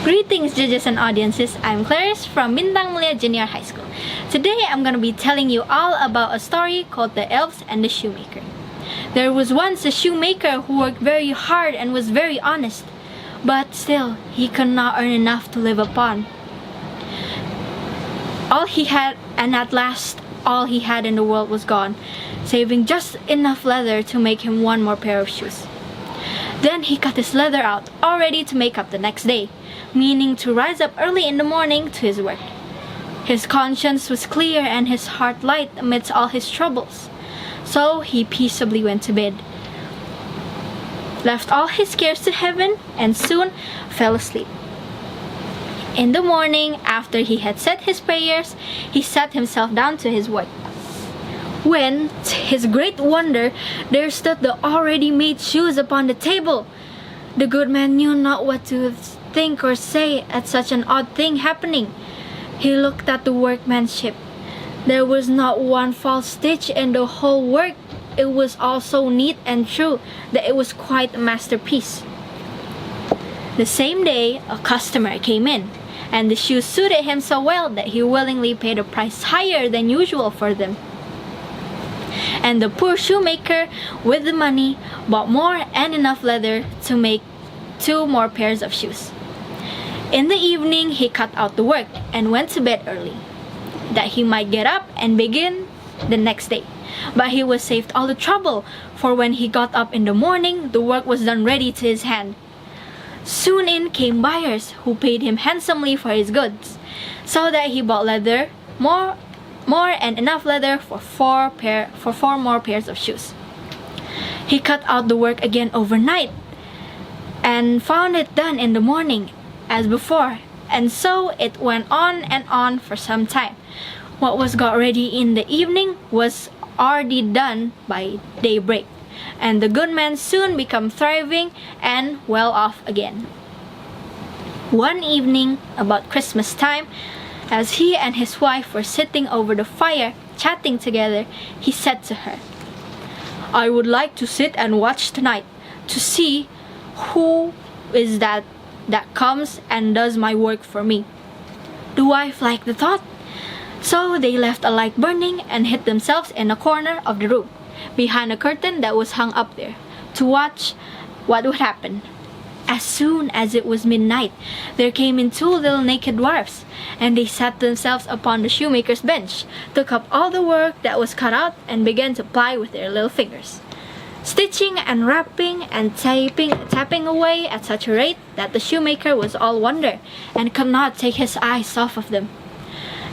Greetings judges and audiences, I'm Clarice from Bintang Mulia Junior High School. Today I'm gonna be telling you all about a story called The Elves and the Shoemaker. There was once a shoemaker who worked very hard and was very honest, but still he could not earn enough to live upon. All he had, and at last all he had in the world was gone, saving just enough leather to make him one more pair of shoes. Then he cut his leather out, all ready to make up the next day, meaning to rise up early in the morning to his work. His conscience was clear and his heart light amidst all his troubles. So he peaceably went to bed, left all his cares to heaven, and soon fell asleep. In the morning, after he had said his prayers, he sat himself down to his work. When, to his great wonder, there stood the already made shoes upon the table. The good man knew not what to think or say at such an odd thing happening. He looked at the workmanship. There was not one false stitch in the whole work. It was all so neat and true that it was quite a masterpiece. The same day, a customer came in, and the shoes suited him so well that he willingly paid a price higher than usual for them. And the poor shoemaker, with the money, bought more and enough leather to make 2 more pairs of shoes. In the evening, he cut out the work and went to bed early, that he might get up and begin the next day. But he was saved all the trouble, for when he got up in the morning, the work was done ready to his hand. Soon in came buyers, who paid him handsomely for his goods, so that he bought leather, more and enough leather for 4 more pairs of shoes. He cut out the work again overnight, and found it done in the morning, as before, and so it went on and on for some time. What was got ready in the evening was already done by daybreak, and the good man soon became thriving and well off again. One evening, about Christmas time, as he and his wife were sitting over the fire chatting together, he said to her, "I would like to sit and watch tonight to see who is that comes and does my work for me." The wife liked the thought, so they left a light burning and hid themselves in a corner of the room, behind a curtain that was hung up there, to watch what would happen. As soon as it was midnight, there came in 2 little naked dwarfs, and they sat themselves upon the shoemaker's bench, took up all the work that was cut out, and began to ply with their little fingers, stitching and wrapping and tapping away at such a rate that the shoemaker was all wonder, and could not take his eyes off of them.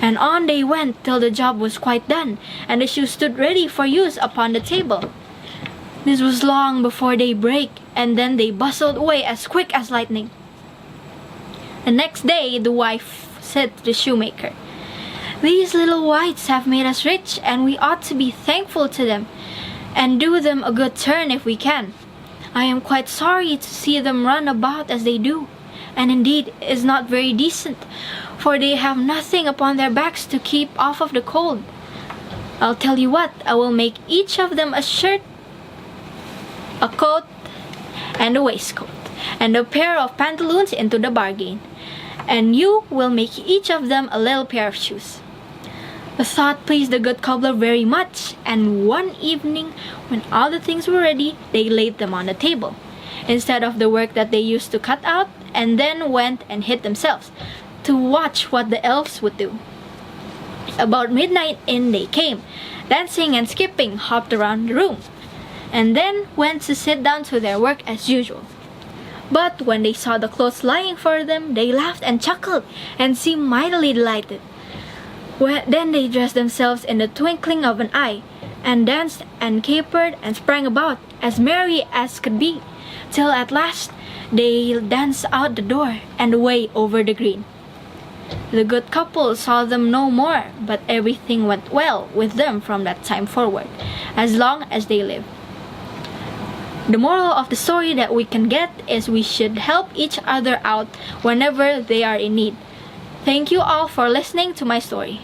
And on they went till the job was quite done, and the shoes stood ready for use upon the table. This was long before daybreak, and then they bustled away as quick as lightning. The next day, the wife said to the shoemaker, "These little wights have made us rich, and we ought to be thankful to them, and do them a good turn if we can. I am quite sorry to see them run about as they do, and indeed it is not very decent, for they have nothing upon their backs to keep off of the cold. I'll tell you what, I will make each of them a shirt, a coat, and a waistcoat, and a pair of pantaloons into the bargain, and you will make each of them a little pair of shoes." The thought pleased the good cobbler very much, and one evening, when all the things were ready, they laid them on the table, instead of the work that they used to cut out, and then went and hid themselves, to watch what the elves would do. About midnight in they came, dancing and skipping, hopped around the room, and then went to sit down to their work as usual. But when they saw the clothes lying for them, they laughed and chuckled, and seemed mightily delighted. Then they dressed themselves in the twinkling of an eye, and danced and capered and sprang about, as merry as could be, till at last they danced out the door and away over the green. The good couple saw them no more, but everything went well with them from that time forward, as long as they lived. The moral of the story that we can get is we should help each other out whenever they are in need. Thank you all for listening to my story.